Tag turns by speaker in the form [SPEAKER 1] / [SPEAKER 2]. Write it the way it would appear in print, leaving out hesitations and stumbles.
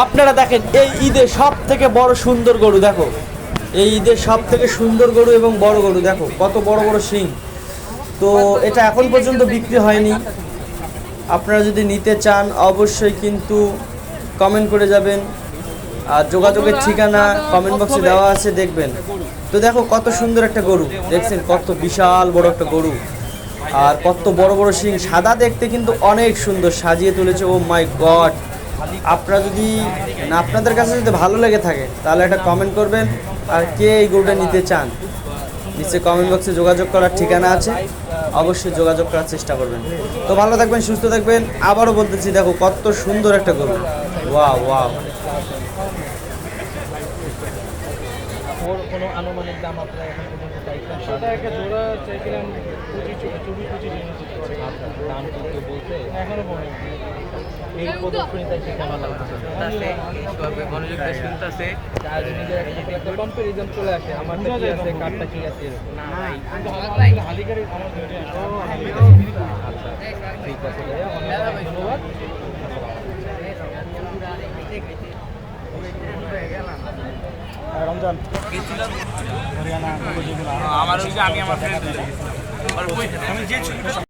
[SPEAKER 1] আপনারা দেখেন এই ঈদের সব থেকে বড় সুন্দর গরু দেখো, এই ঈদের সব থেকে সুন্দর গরু এবং বড় গরু দেখো কত বড় বড় শিং। তো এটা এখন পর্যন্ত বিক্রি হয়নি। আপনারা যদি নিতে চান অবশ্যই কিন্তু কমেন্ট করে যাবেন, আর যোগাযোগের ঠিকানা কমেন্ট বক্সে দেওয়া আছে, দেখবেন। তো দেখো কত সুন্দর একটা গরু, দেখছেন কত বিশাল বড় একটা গরু, আর কত বড় বড় শিং, সাদা দেখতে কিন্তু অনেক সুন্দর সাজিয়ে তুলেছে। ও মাই গড! আপনারা যদি আপনাদের কাছে যদি ভালো লেগে থাকে তাহলে একটা কমেন্ট করবেন, আর কে এই গরুটা নিতে চান নিচে কমেন্ট বক্সে যোগাযোগ করার ঠিকানা আছে, অবশ্যই যোগাযোগ করার চেষ্টা করবেন। তো ভালো থাকবেন, সুস্থ থাকবেন। আবারও বলতেছি দেখো কত সুন্দর একটা গরু, ওয়াও ওয়াও।
[SPEAKER 2] ওর কোনো আনুমানিক দাম আপনারা এখন পর্যন্ত চাইছেন? সেটা একটা জোড়া চাইছিলাম 25-25 আচ্ছা, দাম কিন্তু বলতে এখনো বলেনি। এই প্রদর্শনীটা কি কেমন লাগছে?
[SPEAKER 3] মনোযোগটা শুনতেছে।
[SPEAKER 2] আর নিজের একটা কম্পারিজন চলে আসে, আমার কি আছে কার্ডটা কি আছে এরকম।
[SPEAKER 3] না ভাই,
[SPEAKER 2] হালিগাড়ি আমার দুইটা আছে। আচ্ছা ঠিক আছে ভাইয়া, অনেক ধন্যবাদ। রমজান
[SPEAKER 3] আমার আমি আমার ফ্রেন্ড আমি যে ছবিটা